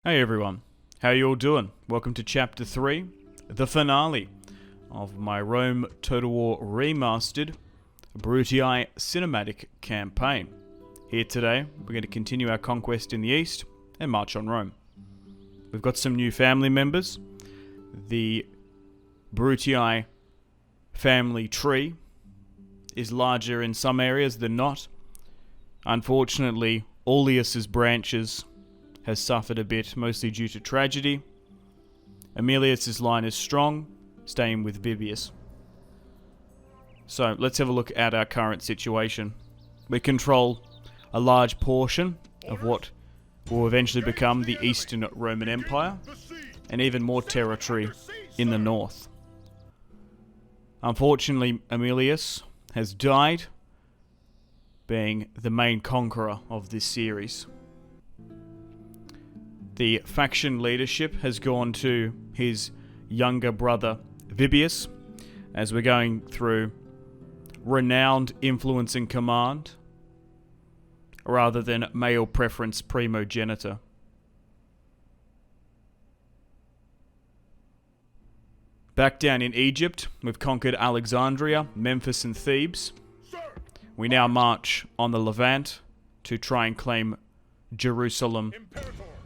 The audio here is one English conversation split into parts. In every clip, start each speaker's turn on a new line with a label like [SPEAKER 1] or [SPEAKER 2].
[SPEAKER 1] Hey everyone, how you all doing? Welcome to Chapter 3, the finale of my Rome Total War Remastered Brutii cinematic campaign. Here today, we're going to continue our conquest in the east and march on Rome. We've got some new family members. The Brutii family tree is larger in some areas than not. Unfortunately, Aulus' branches has suffered a bit, mostly due to tragedy. Aemilius' line is strong, staying with Vibius. So, let's have a look at our current situation. We control a large portion of what will eventually become the Eastern Roman Empire, and even more territory in the north. Unfortunately, Aemilius has died, being the main conqueror of this series. The faction leadership has gone to his younger brother Vibius, as we're going through renowned influence and command, rather than male preference primogenitor. Back down in Egypt, we've conquered Alexandria, Memphis and Thebes. We now march on the Levant to try and claim Jerusalem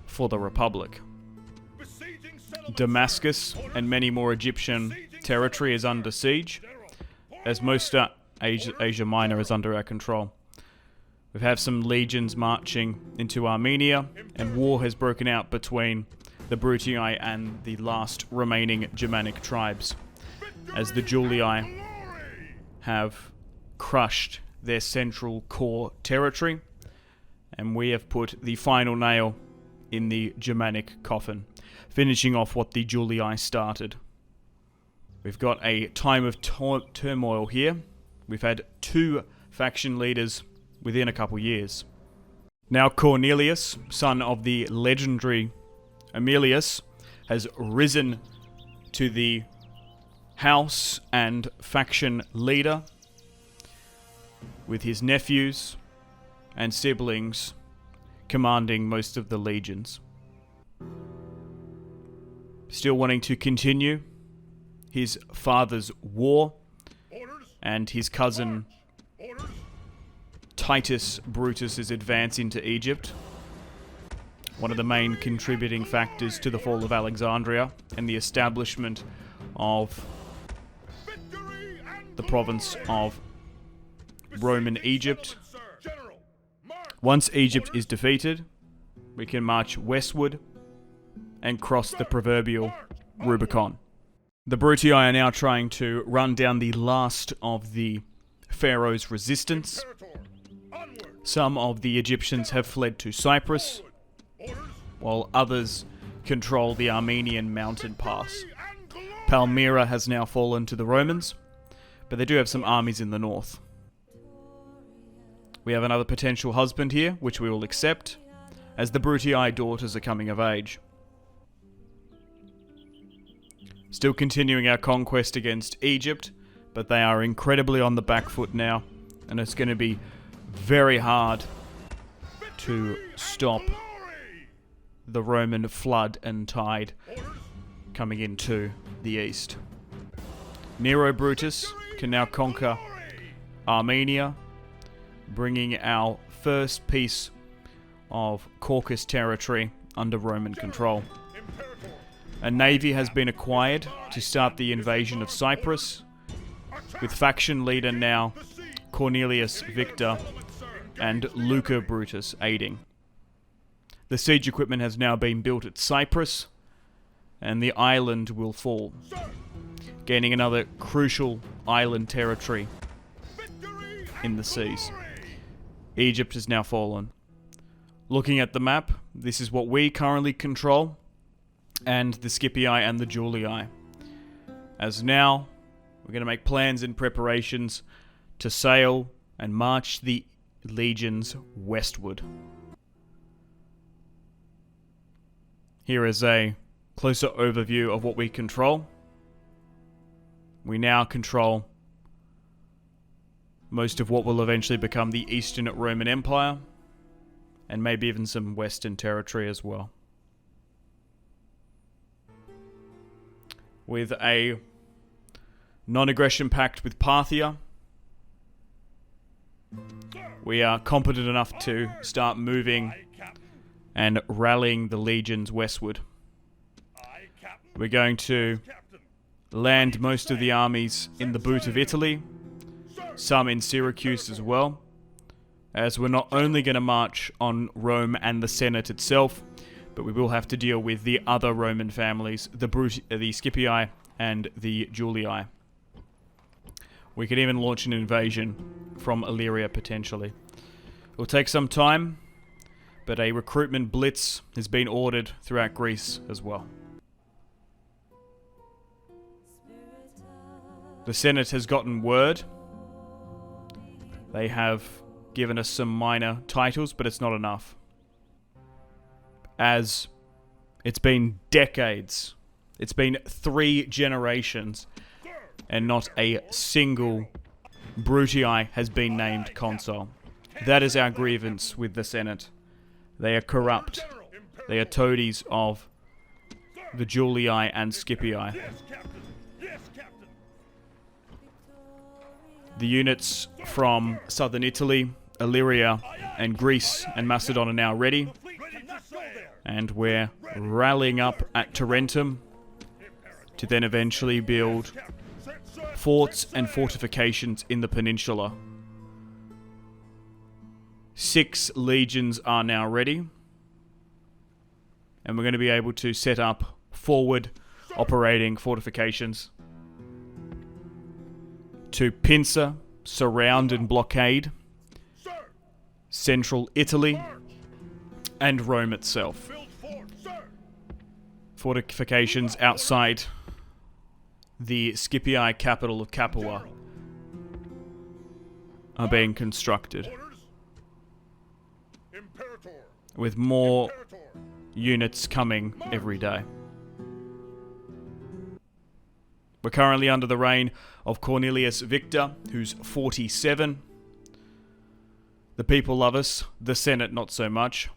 [SPEAKER 1] for the Republic. Damascus and many more Egyptian territory is under siege, as most Asia Minor is under our control. We have some legions marching into Armenia, and war has broken out between the Brutii and the last remaining Germanic tribes, as the Julii have crushed their central core territory, and we have put the final nail in the Germanic coffin, finishing off what the Julii started. We've got a time of turmoil here. We've had two faction leaders within a couple years. Now Cornelius, son of the legendary Aemilius, has risen to the house and faction leader, with his nephews and siblings commanding most of the legions. Still wanting to continue his father's war, and his cousin Titus Brutus' advance into Egypt, one of the main contributing factors to the fall of Alexandria and the establishment of the province of Roman Egypt. Once Egypt is defeated, we can march westward and cross the proverbial Rubicon. The Brutii are now trying to run down the last of the Pharaoh's resistance. Some of the Egyptians have fled to Cyprus, while others control the Armenian mountain pass. Palmyra has now fallen to the Romans, but they do have some armies in the north. We have another potential husband here, which we will accept, as the Brutii daughters are coming of age. Still continuing our conquest against Egypt, but they are incredibly on the back foot now, and it's going to be very hard to stop the Roman flood and tide coming into the east. Nero Brutus can now conquer Armenia, bringing our first piece of Caucasus territory under Roman control. A navy has been acquired to start the invasion of Cyprus, with faction leader now Cornelius Victor and Luca Brutus aiding. The siege equipment has now been built at Cyprus, and the island will fall, gaining another crucial island territory in the seas. Egypt has now fallen. Looking at the map, this is what we currently control, and the Scipii and the Julii. As now, we're going to make plans and preparations to sail and march the legions westward. Here is a closer overview of what we control. We now control most of what will eventually become the Eastern Roman Empire, and maybe even some Western territory as well. with a non-aggression pact with Parthia. We are competent enough to start moving and rallying the legions westward. We're going to land most of the armies in the boot of Italy, some in Syracuse as well, as we're not only going to march on Rome and the Senate itself, but we will have to deal with the other Roman families, the Scipii and the Julii. We could even launch an invasion from Illyria potentially. It will take some time, but a recruitment blitz has been ordered throughout Greece as well. The Senate has gotten word. They have given us some minor titles, but it's not enough. As it's been decades, it's been 3 generations, and not a single Brutii has been named consul. That is our grievance with the Senate. They are corrupt. They are toadies of the Julii and Scipii. The units from southern Italy, Illyria, and Greece and Macedon are now ready. And we're rallying up at Tarentum to then eventually build forts and fortifications in the peninsula. 6 legions are now ready. And we're going to be able to set up forward operating fortifications to pincer, surround and blockade central Italy and Rome itself. Fortifications outside the Scipii capital of Capua are being constructed, with more units coming every day. We're currently under the reign of Cornelius Victor, who's 47. The people love us, the Senate not so much.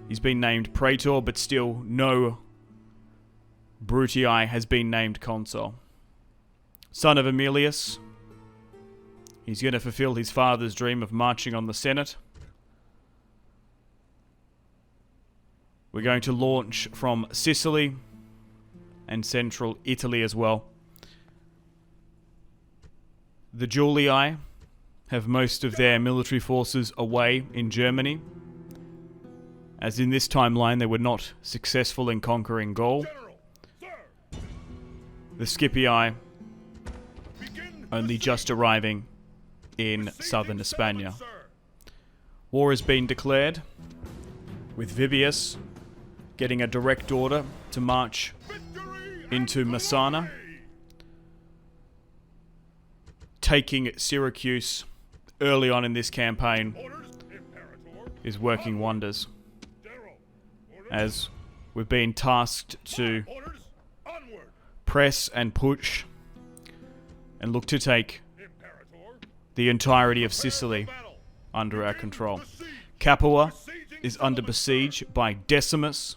[SPEAKER 1] He's been named praetor, but still no Brutii has been named consul. Son of Emilius, he's going to fulfill his father's dream of marching on the Senate. We're going to launch from Sicily and central Italy as well. The Julii have most of their military forces away in Germany, as in this timeline they were not successful in conquering Gaul. The Scipii only just arriving in southern Hispania. War has been declared, with Vibius getting a direct order to march into Messana, taking Syracuse early on in this campaign is working wonders, as we've been tasked to press and push and look to take the entirety of Sicily under our control. Capua is under besiege by Decimus,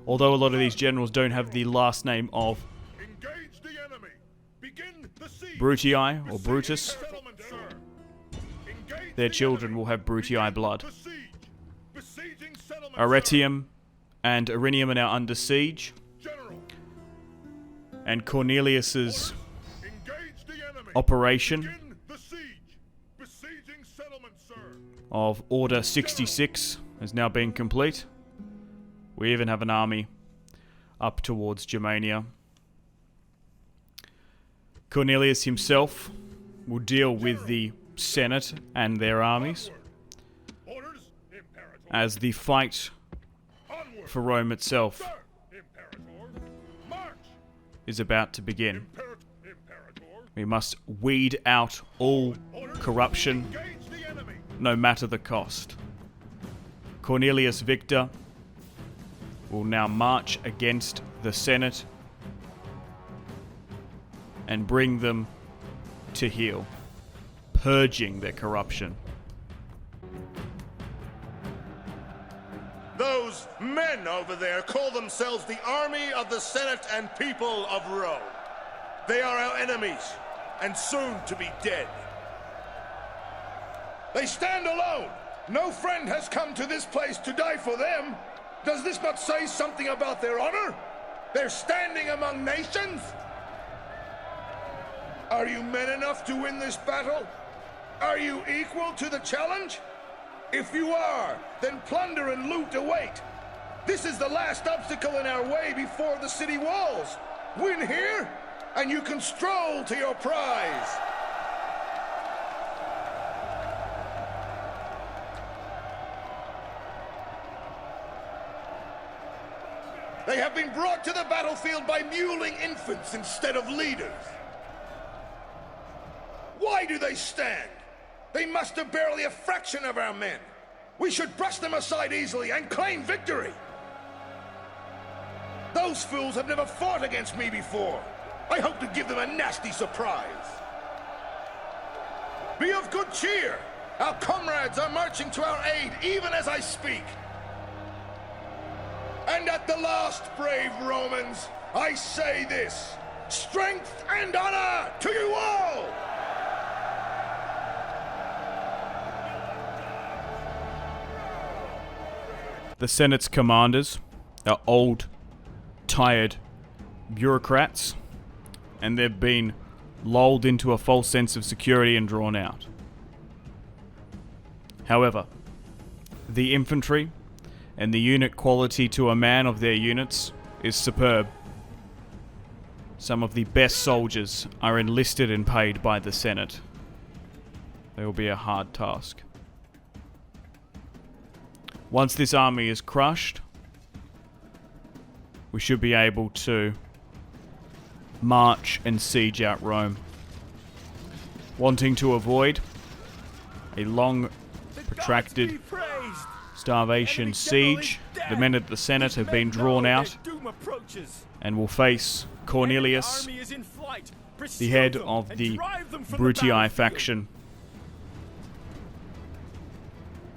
[SPEAKER 1] although a lot of these generals don't have the last name of Brutii or Brutus. Their children will have Brutii blood. Arretium and Irinium are now under siege, and Cornelius's operation of Order 66 has now been complete. We even have an army up towards Germania. Cornelius himself will deal with the Senate and their armies, as the fight for Rome itself is about to begin. We must weed out all corruption, no matter the cost. Cornelius Victor will now march against the Senate and bring them to heel, purging their corruption.
[SPEAKER 2] Those men over there call themselves the army of the Senate and people of Rome. They are our enemies, and soon to be dead. They stand alone. No friend has come to this place to die for them. Does this not say something about their honor? They're standing among nations? Are you men enough to win this battle? Are you equal to the challenge? If you are, then plunder and loot await. This is the last obstacle in our way before the city walls. Win here, and you can stroll to your prize. They have been brought to the battlefield by muling infants instead of leaders. Why do they stand? They muster barely a fraction of our men. We should brush them aside easily and claim victory. Those fools have never fought against me before. I hope to give them a nasty surprise. Be of good cheer. Our comrades are marching to our aid even as I speak. And at the last, brave Romans, I say this: strength and honor to you all!
[SPEAKER 1] The Senate's commanders are old, tired bureaucrats, and they've been lulled into a false sense of security and drawn out. However, the infantry and the unit quality to a man of their units is superb. Some of the best soldiers are enlisted and paid by the Senate. They will be a hard task. Once this army is crushed, we should be able to march and siege out Rome. Wanting to avoid a long, protracted starvation siege, the men at the Senate have been drawn out and will face Cornelius, the head of the Brutii faction,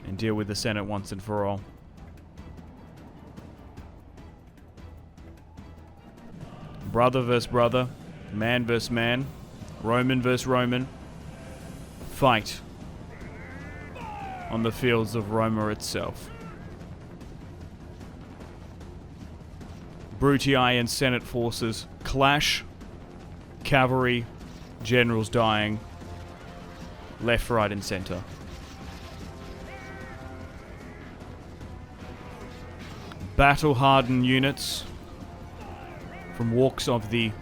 [SPEAKER 1] and deal with the Senate once and for all. Brother versus brother, man versus man, Roman versus Roman, fight on the fields of Roma itself. Brutii and Senate forces clash, cavalry, generals dying, left, right, and center. Battle-hardened units from walks of the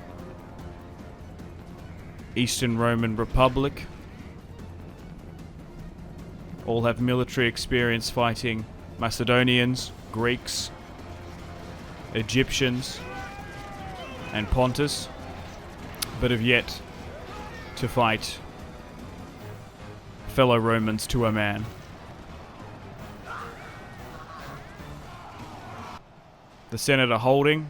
[SPEAKER 1] Eastern Roman Republic all have military experience fighting Macedonians, Greeks, Egyptians, and Pontus, but have yet to fight fellow Romans to a man. The Senate are holding,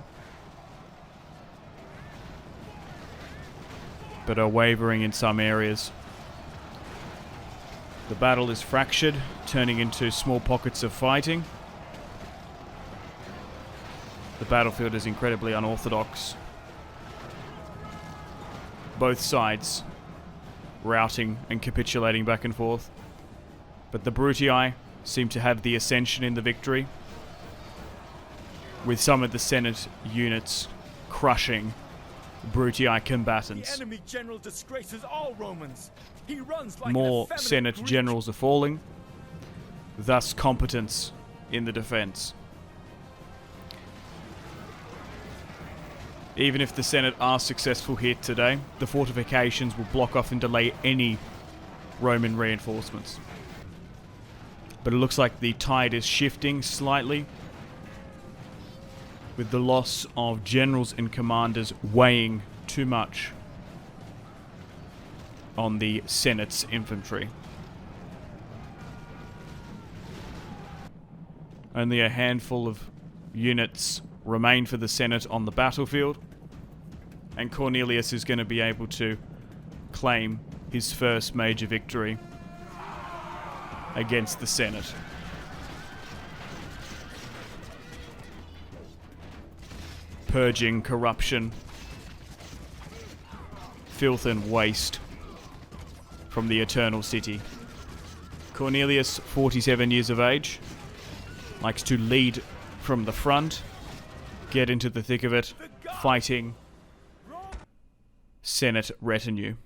[SPEAKER 1] but are wavering in some areas. The battle is fractured, turning into small pockets of fighting. The battlefield is incredibly unorthodox. Both sides routing and capitulating back and forth. But the Brutii seem to have the ascension in the victory, with some of the Senate units crushing Brutii combatants.
[SPEAKER 3] The enemy general disgraces all Romans. He runs like
[SPEAKER 1] More
[SPEAKER 3] an
[SPEAKER 1] Senate
[SPEAKER 3] Greek.
[SPEAKER 1] generals are falling, thus competence in the defense. Even if the Senate are successful here today, the fortifications will block off and delay any Roman reinforcements. But it looks like the tide is shifting slightly, with the loss of generals and commanders weighing too much on the Senate's infantry. Only a handful of units remain for the Senate on the battlefield, and Cornelius is going to be able to claim his first major victory against the Senate. purging corruption, filth and waste from the Eternal City. Cornelius, 47 years of age, likes to lead from the front, get into the thick of it, fighting Senate retinue.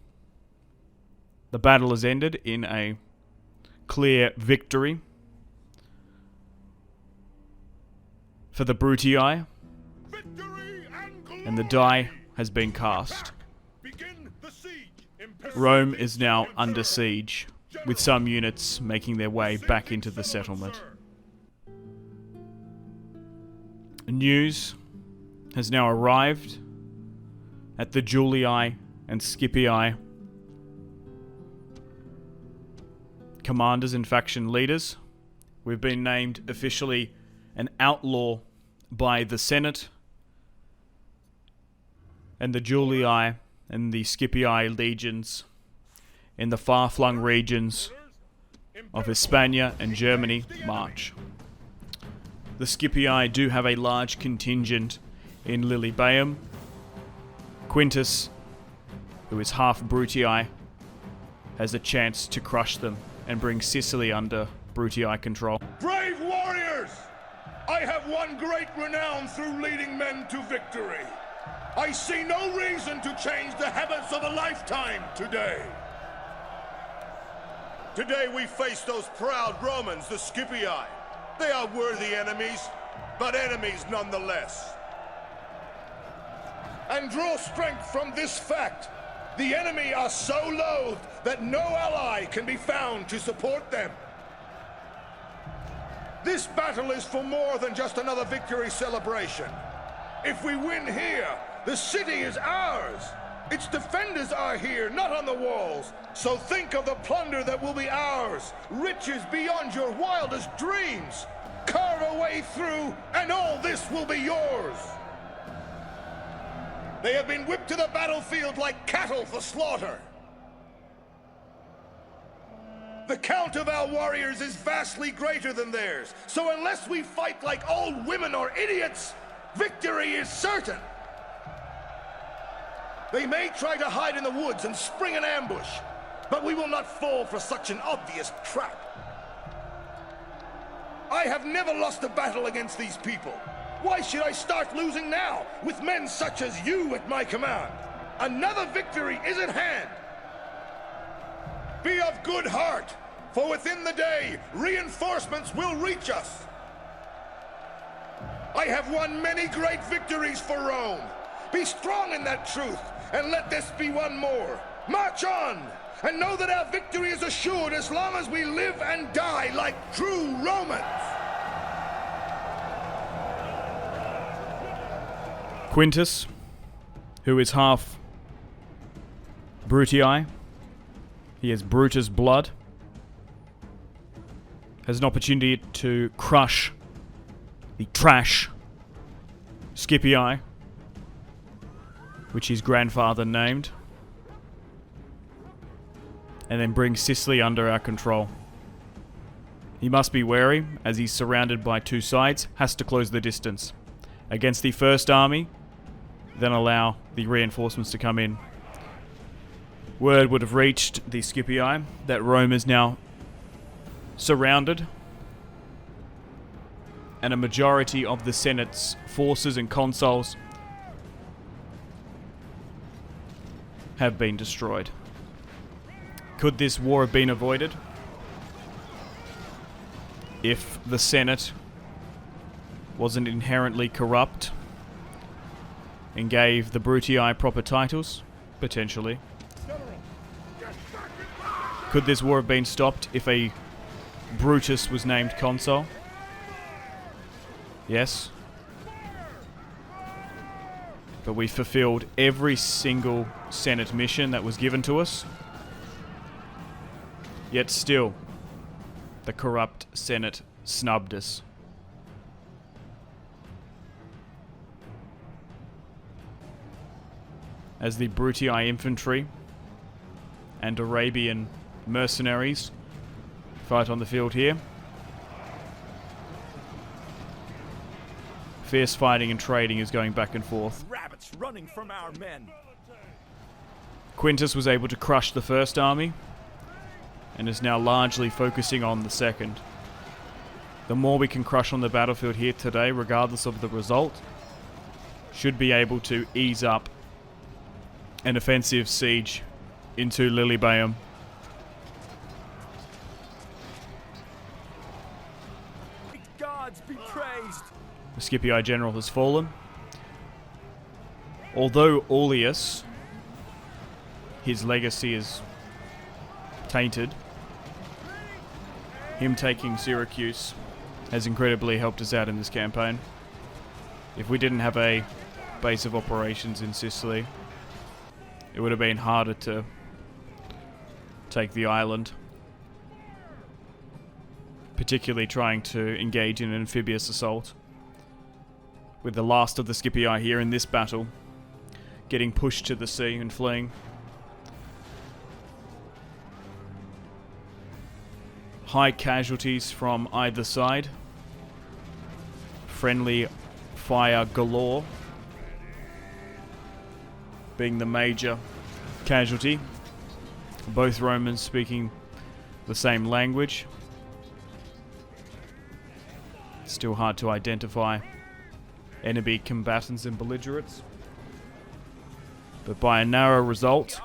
[SPEAKER 1] The battle has ended in a clear victory for the Brutii, and the die has been cast. Rome is now under siege, with some units making their way back into the settlement. News has now arrived at the Julii and Scipii commanders and faction leaders. We've been named officially an outlaw by the Senate, and the Julii and the Scipii legions in the far-flung regions of Hispania and Germany march. The Scipii do have a large contingent in Lilybaeum. Quintus, who is half Brutii, has a chance to crush them and bring Sicily under Brutii control.
[SPEAKER 2] Brave warriors! I have won great renown through leading men to victory. I see no reason to change the habits of a lifetime today. Today we face those proud Romans, the Scipii. They are worthy enemies, but enemies nonetheless. And draw strength from this fact. The enemy are so loathed that no ally can be found to support them. This battle is for more than just another victory celebration. If we win here, the city is ours. Its defenders are here, not on the walls. So think of the plunder that will be ours. Riches beyond your wildest dreams. Carve a way through, and all this will be yours. They have been whipped to the battlefield like cattle for slaughter. The count of our warriors is vastly greater than theirs. So unless we fight like old women or idiots, victory is certain. They may try to hide in the woods and spring an ambush, but we will not fall for such an obvious trap. I have never lost a battle against these people. Why should I start losing now, with men such as you at my command? Another victory is at hand. Be of good heart, for within the day, reinforcements will reach us. I have won many great victories for Rome. Be strong in that truth, and let this be one more. March on, and know that our victory is assured as long as we live and die like true Romans.
[SPEAKER 1] Quintus, who is half Brutii, he has Brutus' blood, has an opportunity to crush the trash Scipii, which his grandfather named, and then bring Sicily under our control. He must be wary, as he's surrounded by two sides, has to close the distance against the first army, then allow the reinforcements to come in. Word would have reached the Scipii that Rome is now surrounded, and a majority of the Senate's forces and consuls have been destroyed. Could this war have been avoided if the Senate wasn't inherently corrupt and gave the Brutii proper titles? Potentially. Could this war have been stopped if a Brutus was named consul? Yes. But we fulfilled every single Senate mission that was given to us. Yet still, the corrupt Senate snubbed us. As the Brutii infantry and Arabian mercenaries fight on the field here, Fierce fighting and trading is going back and forth.
[SPEAKER 3] Rabbits running from our men.
[SPEAKER 1] Quintus was able to crush the first army and is now largely focusing on the second. The more we can crush on the battlefield here today, regardless of the result, should be able to ease up an offensive siege into Lilybaeum.
[SPEAKER 3] Gods be praised.
[SPEAKER 1] The Scipii general has fallen. Although Aulus, his legacy is tainted, him taking Syracuse has incredibly helped us out in this campaign. If we didn't have a base of operations in Sicily, it would have been harder to take the island. Particularly trying to engage in an amphibious assault. With the last of the Scipii here in this battle, getting pushed to the sea and fleeing. High casualties from either side. Friendly fire galore being the major casualty. Both Romans speaking the same language. Still hard to identify enemy combatants and belligerents. But by a narrow result,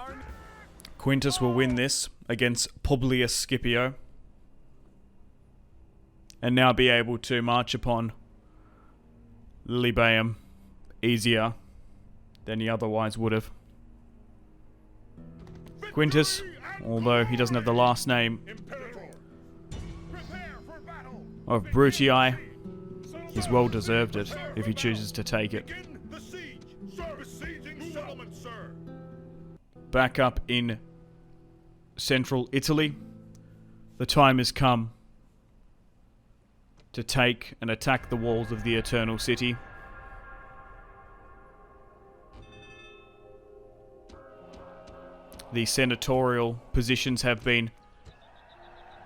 [SPEAKER 1] Quintus will win this against Publius Scipio. And now be able to march upon Lilybaeum easier than he otherwise would have. Quintus, although he doesn't have the last name of Brutii, he's well deserved it if he chooses to take it. Back up in central Italy, the time has come to take and attack the walls of the Eternal City. The senatorial positions have been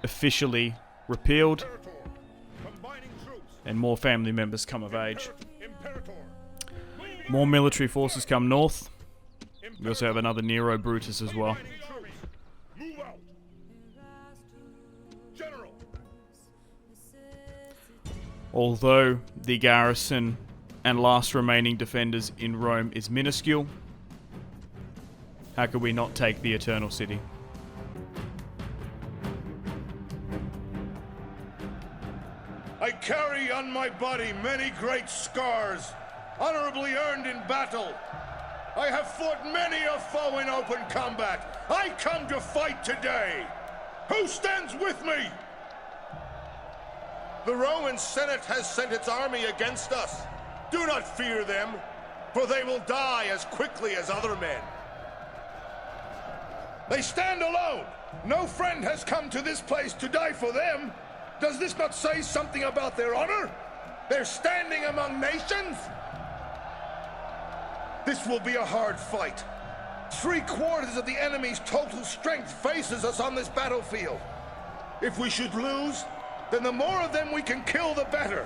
[SPEAKER 1] officially repealed, and more family members come of age. More military forces come north. We also have another Nero Brutus as well. Although the garrison and last remaining defenders in Rome is minuscule, how could we not take the Eternal City?
[SPEAKER 2] I carry on my body many great scars, honorably earned in battle. I have fought many a foe in open combat. I come to fight today. Who stands with me? The Roman Senate has sent its army against us. Do not fear them, for they will die as quickly as other men. They stand alone. No friend has come to this place to die for them. Does this not say something about their honor? They're standing among nations? This will be a hard fight. 3/4 of the enemy's total strength faces us on this battlefield. If we should lose, then the more of them we can kill, the better.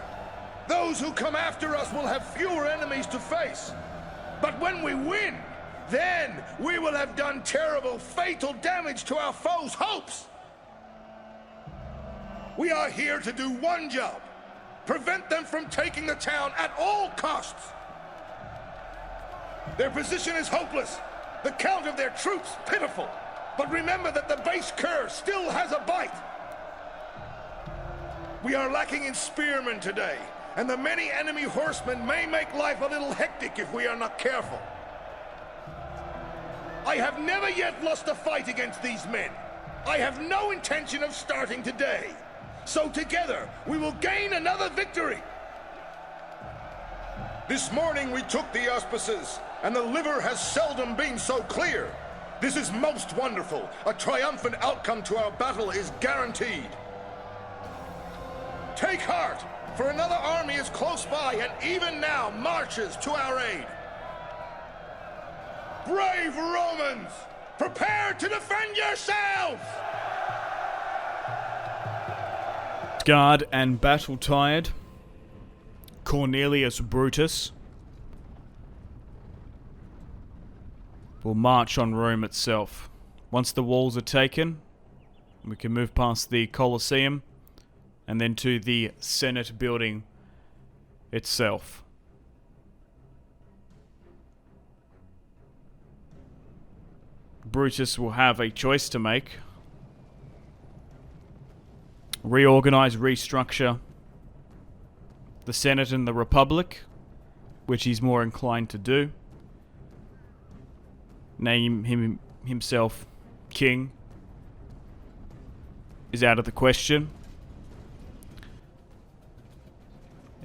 [SPEAKER 2] Those who come after us will have fewer enemies to face. But when we win, then we will have done terrible, fatal damage to our foes' hopes. We are here to do one job: prevent them from taking the town at all costs. Their position is hopeless, the count of their troops pitiful. But remember that the base curve still has a bite. We are lacking in spearmen today, and the many enemy horsemen may make life a little hectic if we are not careful. I have never yet lost a fight against these men. I have no intention of starting today. So together, we will gain another victory. This morning we took the auspices, and the liver has seldom been so clear. This is most wonderful. A triumphant outcome to our battle is guaranteed. Take heart, for another army is close by and even now marches to our aid. Brave Romans, prepare to defend yourselves!
[SPEAKER 1] Scarred and battle-tired, Cornelius Brutus will march on Rome itself. Once the walls are taken, we can move past the Colosseum and then to the Senate building itself. Brutus will have a choice to make. Reorganize, restructure the Senate and the Republic, which he's more inclined to do. Name himself king is out of the question.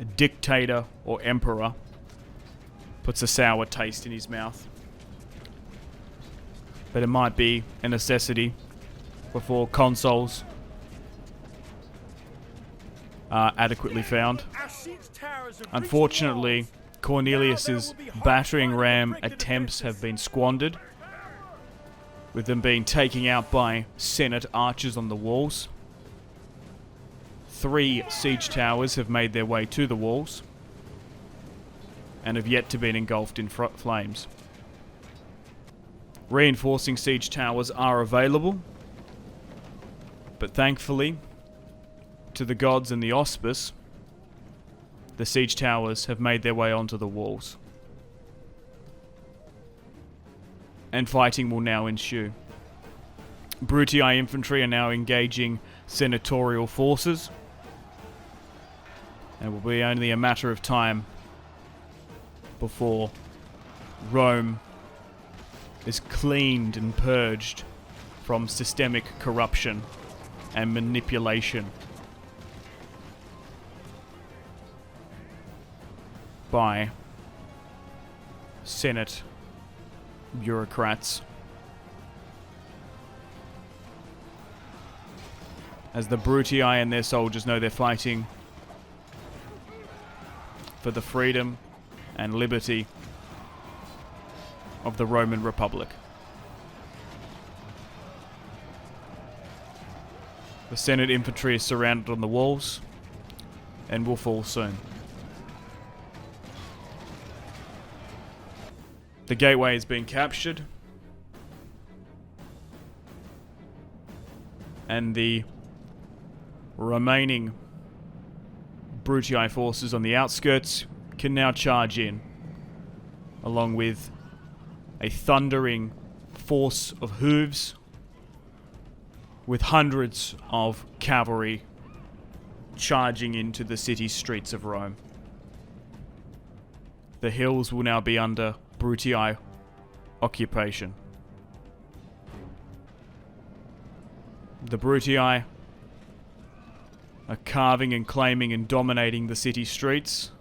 [SPEAKER 1] A dictator or emperor puts a sour taste in his mouth. But it might be a necessity before consoles are adequately found. Unfortunately, Cornelius's battering ram attempts have been squandered, with them being taken out by Senate archers on the walls. 3 siege towers have made their way to the walls and have yet to be engulfed in flames. Reinforcing siege towers are available, but thankfully, to the gods and the auspice, the siege towers have made their way onto the walls. And fighting will now ensue. Brutii infantry are now engaging senatorial forces, and it will be only a matter of time before Rome is cleaned and purged from systemic corruption and manipulation by Senate bureaucrats. As the Brutii and their soldiers know they're fighting for the freedom and liberty of the Roman Republic. The Senate infantry is surrounded on the walls and will fall soon. The gateway has been captured, and the remaining Brutii forces on the outskirts can now charge in, along with a thundering force of hooves with hundreds of cavalry charging into the city streets of Rome. The hills will now be under Brutii occupation. The Brutii are carving and claiming and dominating the city streets.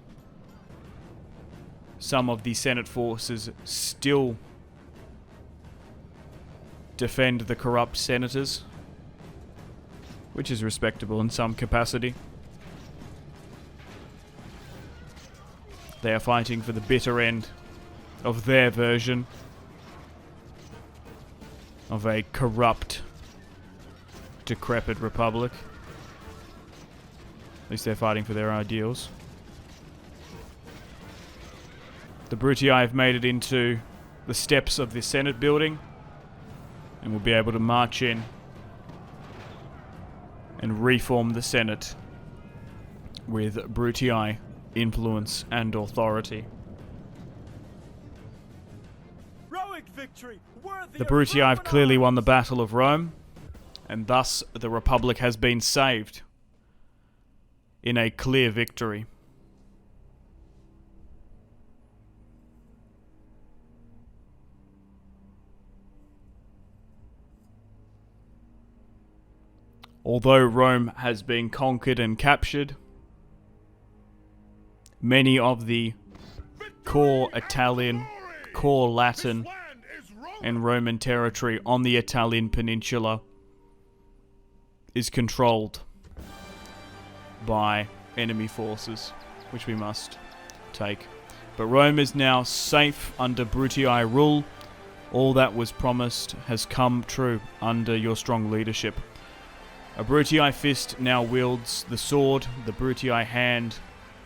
[SPEAKER 1] Some of the Senate forces still defend the corrupt senators, which is respectable in some capacity. They are fighting for the bitter end of their version of a corrupt, decrepit republic. At least they're fighting for their ideals. The Brutii have made it into the steps of the Senate building and will be able to march in and reform the Senate with Brutii influence and authority. The Brutii have clearly won the Battle of Rome, and thus the Republic has been saved in a clear victory. Although Rome has been conquered and captured, many of the core Italian, core Latin, and Roman territory on the Italian peninsula is controlled by enemy forces, which we must take. But Rome is now safe under Brutii rule. All that was promised has come true under your strong leadership. A Brutii fist now wields the sword, the Brutii hand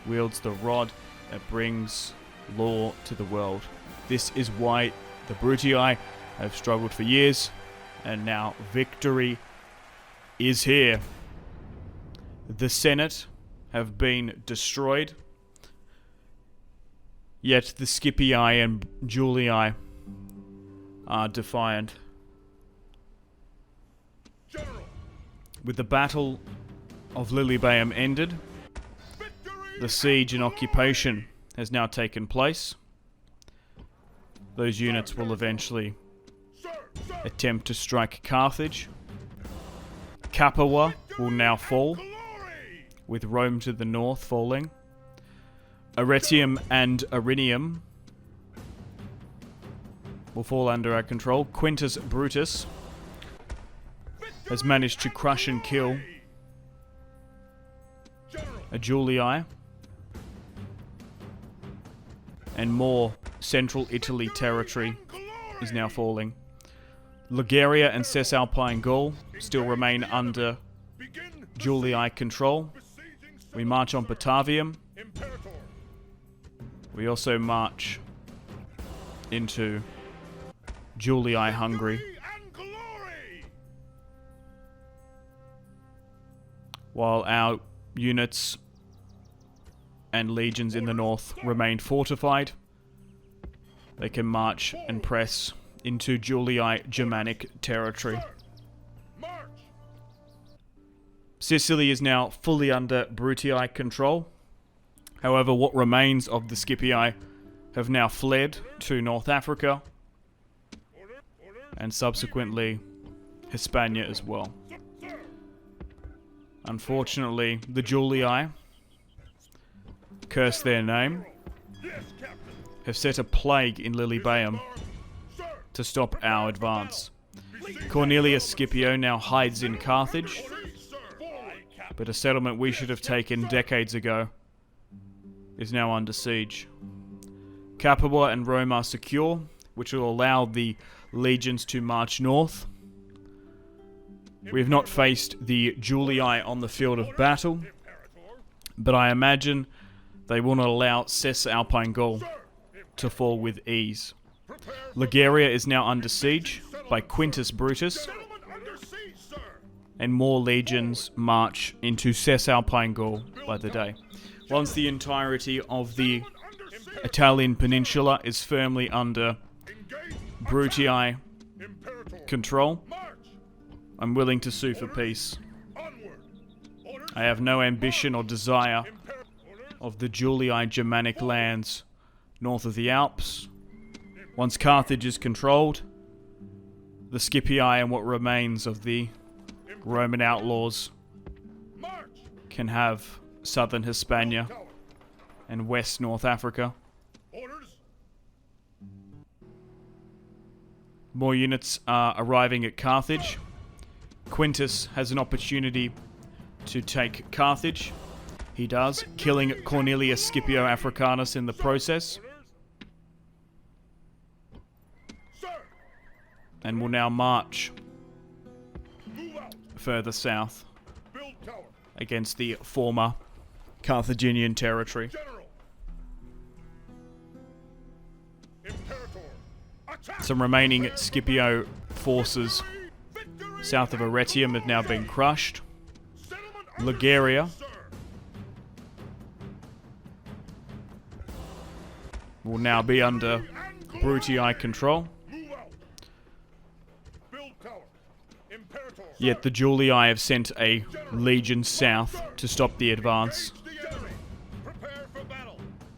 [SPEAKER 1] wields the rod that brings law to the world. This is why the Brutii have struggled for years, and now victory is here. The Senate have been destroyed, yet the Scipii and Julii are defiant.
[SPEAKER 2] General,
[SPEAKER 1] With the Battle of Lilybaeum ended, the siege and occupation has now taken place. Those units will eventually attempt to strike Carthage. Capua will now fall, with Rome to the north falling. Arretium and Arrhenium will fall under our control. Quintus Brutus has managed to crush and kill a Julii, and more central Italy territory is now falling. Liguria and Cisalpine Gaul still remain under Julii control. We march on Batavium. We also march into Julii Hungary. While our units and legions in the north remain fortified, they can march and press into Julii Germanic territory. Sicily is now fully under Brutii control. However, what remains of the Scipii have now fled to North Africa, and subsequently Hispania as well. Unfortunately, the Julii, curse their name, have set a plague in Lilybaeum to stop our advance. Cornelius Scipio now hides in Carthage, but a settlement we should have taken decades ago is now under siege. Capua and Rome are secure, which will allow the legions to march north. We have not faced the Julii on the field of battle, but I imagine they will not allow Cisalpine Gaul to fall with ease. Liguria is now under siege by Quintus Brutus, and more legions march into Cisalpine Gaul by the day. Once the entirety of the Italian peninsula is firmly under Brutii control, I'm willing to sue for peace. I have no ambition or desire of the Julii Germanic lands north of the Alps. Once Carthage is controlled, the Scipii and what remains of the Roman outlaws can have southern Hispania and west North Africa. More units are arriving at Carthage. Quintus has an opportunity to take Carthage. He does, killing Cornelius Scipio Africanus in the process. And will now march further south against the former Carthaginian territory. Some remaining Scipio forces south of Arretium have now been crushed. Liguria will now be under Brutii control. Yet the Julii have sent a legion south to stop the advance.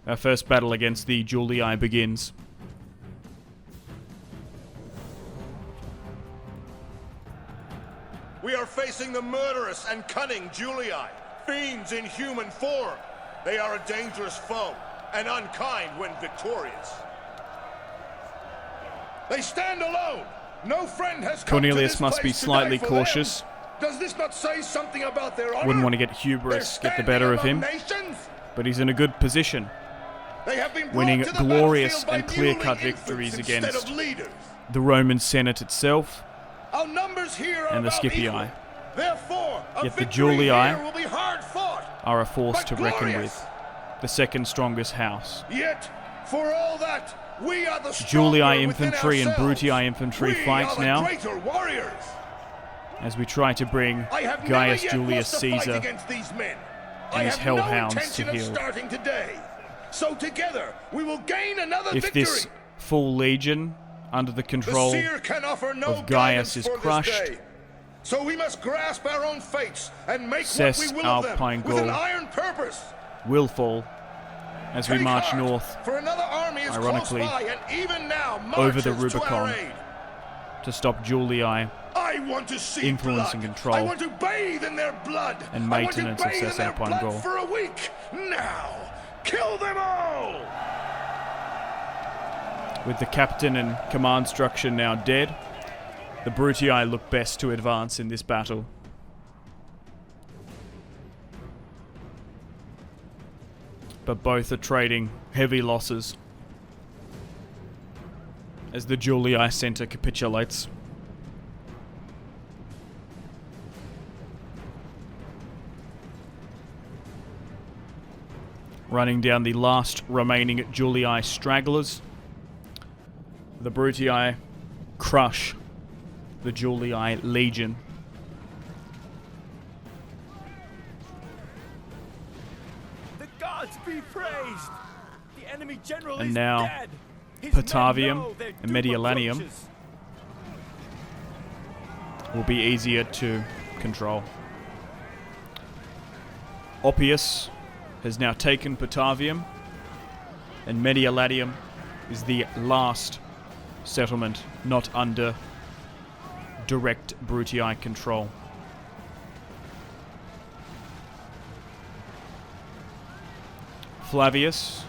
[SPEAKER 1] Our first battle against the Julii begins.
[SPEAKER 2] We are facing the murderous and cunning Julii, fiends in human form. They are a dangerous foe, and unkind when victorious. They stand alone. No friend has come
[SPEAKER 1] Cornelius
[SPEAKER 2] to this
[SPEAKER 1] must be
[SPEAKER 2] place to
[SPEAKER 1] slightly
[SPEAKER 2] die for
[SPEAKER 1] cautious.
[SPEAKER 2] them. Does this not say something about their honor?
[SPEAKER 1] Wouldn't want to get hubris, get the better of him. But he's in a good position, winning glorious and clear-cut victories against the Roman Senate itself and the Scipii. Yet the Julii are a force to reckon with. the second strongest house.
[SPEAKER 2] Yet, for all that, we are the
[SPEAKER 1] Julii
[SPEAKER 2] stronger
[SPEAKER 1] infantry
[SPEAKER 2] within
[SPEAKER 1] and
[SPEAKER 2] ourselves.
[SPEAKER 1] Brutii infantry
[SPEAKER 2] We
[SPEAKER 1] fight
[SPEAKER 2] are the
[SPEAKER 1] now
[SPEAKER 2] greater warriors.
[SPEAKER 1] as we try to bring
[SPEAKER 2] I have
[SPEAKER 1] Gaius
[SPEAKER 2] never yet
[SPEAKER 1] Julius
[SPEAKER 2] lost a fight
[SPEAKER 1] Caesar
[SPEAKER 2] against these men.
[SPEAKER 1] and
[SPEAKER 2] I
[SPEAKER 1] his
[SPEAKER 2] have
[SPEAKER 1] hellhounds
[SPEAKER 2] no
[SPEAKER 1] to
[SPEAKER 2] intention of
[SPEAKER 1] heal.
[SPEAKER 2] starting today. So together, we will gain another
[SPEAKER 1] If
[SPEAKER 2] victory.
[SPEAKER 1] this full legion under the
[SPEAKER 2] The
[SPEAKER 1] control
[SPEAKER 2] seer can offer no
[SPEAKER 1] of Gaius
[SPEAKER 2] guidance
[SPEAKER 1] is
[SPEAKER 2] for
[SPEAKER 1] crushed,
[SPEAKER 2] this day. So we must grasp our own fates and make
[SPEAKER 1] Cess
[SPEAKER 2] what we will of them
[SPEAKER 1] Alpine
[SPEAKER 2] with an
[SPEAKER 1] Gaul
[SPEAKER 2] iron purpose.
[SPEAKER 1] will fall as we
[SPEAKER 2] Take
[SPEAKER 1] march
[SPEAKER 2] heart,
[SPEAKER 1] north
[SPEAKER 2] for another army is
[SPEAKER 1] ironically,
[SPEAKER 2] close by, and even now
[SPEAKER 1] over the
[SPEAKER 2] marches to our
[SPEAKER 1] Rubicon.
[SPEAKER 2] aid.
[SPEAKER 1] to stop Julii
[SPEAKER 2] I want to see
[SPEAKER 1] influence
[SPEAKER 2] blood.
[SPEAKER 1] and control
[SPEAKER 2] I want to bathe in their blood.
[SPEAKER 1] and
[SPEAKER 2] I want to
[SPEAKER 1] maintenance of
[SPEAKER 2] bathe in
[SPEAKER 1] Cess
[SPEAKER 2] their
[SPEAKER 1] Alpine
[SPEAKER 2] blood
[SPEAKER 1] Gaul.
[SPEAKER 2] for a week. Now, kill them all.
[SPEAKER 1] With the captain and command structure now dead, the Brutii look best to advance in this battle. But both are trading heavy losses as the Julii center capitulates. Running down the last remaining Julii stragglers, the Brutii crush the Julii legion.
[SPEAKER 3] The gods be praised! The enemy general
[SPEAKER 1] And
[SPEAKER 3] is
[SPEAKER 1] now,
[SPEAKER 3] dead! His men
[SPEAKER 1] Patavium
[SPEAKER 3] know their
[SPEAKER 1] and
[SPEAKER 3] doom
[SPEAKER 1] Mediolanium
[SPEAKER 3] approaches.
[SPEAKER 1] will be easier to control. Oppius has now taken Patavium, and Mediolanium is the last settlement not under direct Brutii control. Flavius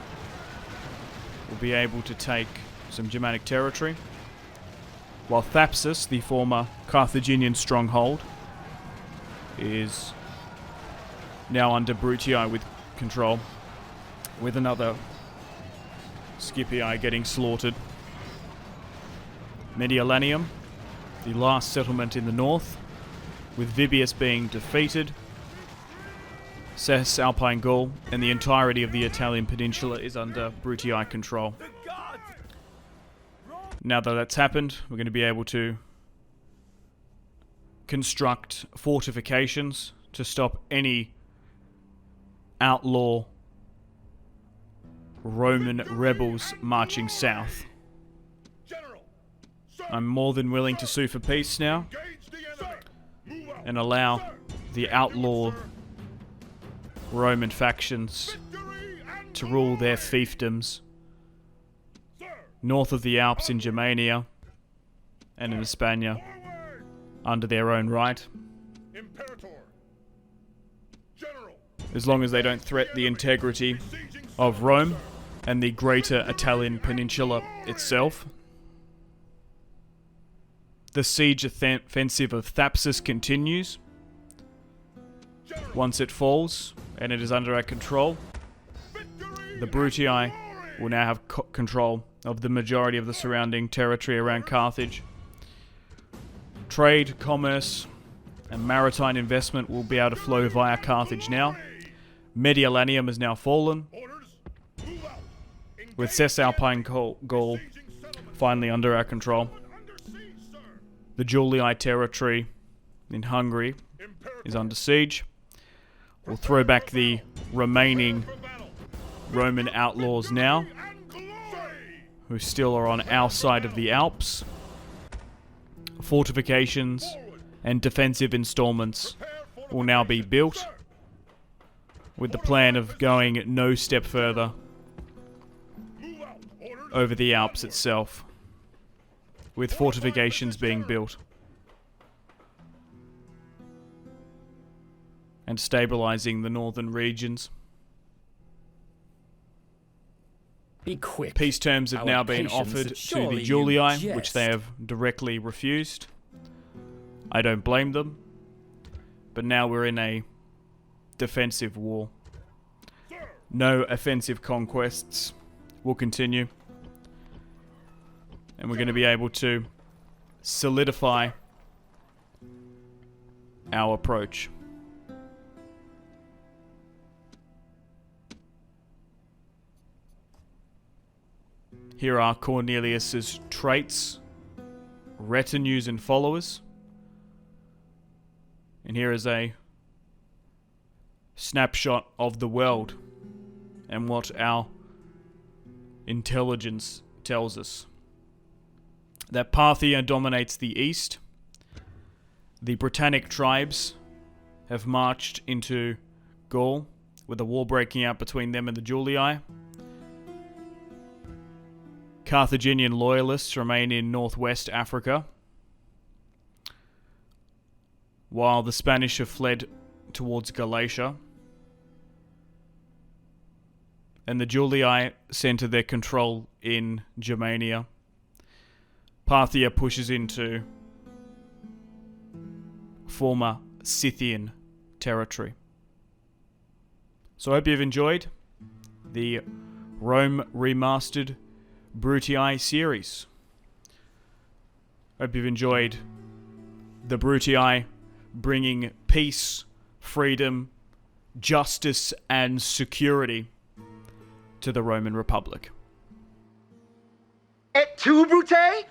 [SPEAKER 1] will be able to take some Germanic territory, while Thapsus, the former Carthaginian stronghold, is now under Brutii with control, with another Scipii getting slaughtered. Mediolanium, the last settlement in the north, with Vibius being defeated. Cess Alpine Gaul and the entirety of the Italian peninsula is under Brutii control.
[SPEAKER 3] The gods!
[SPEAKER 1] Now that that's happened, we're going to be able to construct fortifications to stop any outlaw Roman rebels marching south.
[SPEAKER 2] General, sir,
[SPEAKER 1] I'm more than willing to sue for peace now
[SPEAKER 2] engage the enemy. Move out.
[SPEAKER 1] and allow
[SPEAKER 2] Sir,
[SPEAKER 1] the outlaw Roman factions
[SPEAKER 2] victory and
[SPEAKER 1] to rule their fiefdoms
[SPEAKER 2] sir,
[SPEAKER 1] north of the Alps in Germania and in Hispania
[SPEAKER 2] forward.
[SPEAKER 1] under their own right,
[SPEAKER 2] Imperator. General,
[SPEAKER 1] as long as they don't threaten the integrity
[SPEAKER 2] besieging
[SPEAKER 1] of Rome and the greater Italian peninsula itself. The siege offensive of Thapsus continues.
[SPEAKER 2] General,
[SPEAKER 1] Once it falls and it is under our control,
[SPEAKER 2] victory
[SPEAKER 1] the Brutii will now have control of the majority of the surrounding territory around Carthage. Trade, commerce, and maritime investment will be able to flow via Carthage now. Mediolanium has now fallen,
[SPEAKER 2] orders. Move out.
[SPEAKER 1] with Cess Alpine Gaul finally under our control.
[SPEAKER 2] Under siege, sir.
[SPEAKER 1] The Julii territory in Hungary is under siege. We'll throw back the remaining
[SPEAKER 2] For battle.
[SPEAKER 1] Roman outlaws now,
[SPEAKER 2] And glory.
[SPEAKER 1] who still are on our side of the Alps. Fortifications and defensive installments will now be built, with the plan of going no step further
[SPEAKER 2] Move out. Orders.
[SPEAKER 1] over the Alps itself, with fortifications being built and stabilizing the northern regions.
[SPEAKER 4] Be quick.
[SPEAKER 1] Peace terms have
[SPEAKER 4] Our
[SPEAKER 1] now been
[SPEAKER 4] patience,
[SPEAKER 1] offered to
[SPEAKER 4] surely
[SPEAKER 1] the
[SPEAKER 4] you
[SPEAKER 1] Julii, which
[SPEAKER 4] jest.
[SPEAKER 1] they have directly refused. I don't blame them, but now we're in a defensive war. No offensive conquests will continue, and we're going to be able to solidify our approach. Here are Cornelius's traits, retinues and followers. And here is a snapshot of the world and what our intelligence tells us. That Parthia dominates the east. The Britannic tribes have marched into Gaul, with a war breaking out between them and the Julii. Carthaginian loyalists remain in northwest Africa, while the Spanish have fled towards Galatia. And the Julii center their control in Germania. Parthia pushes into former Scythian territory. So I hope you've enjoyed the Rome Remastered Brutii series. Hope you've enjoyed the Brutii bringing peace, freedom, justice, and security to the Roman Republic.
[SPEAKER 5] Et tu, Brutii?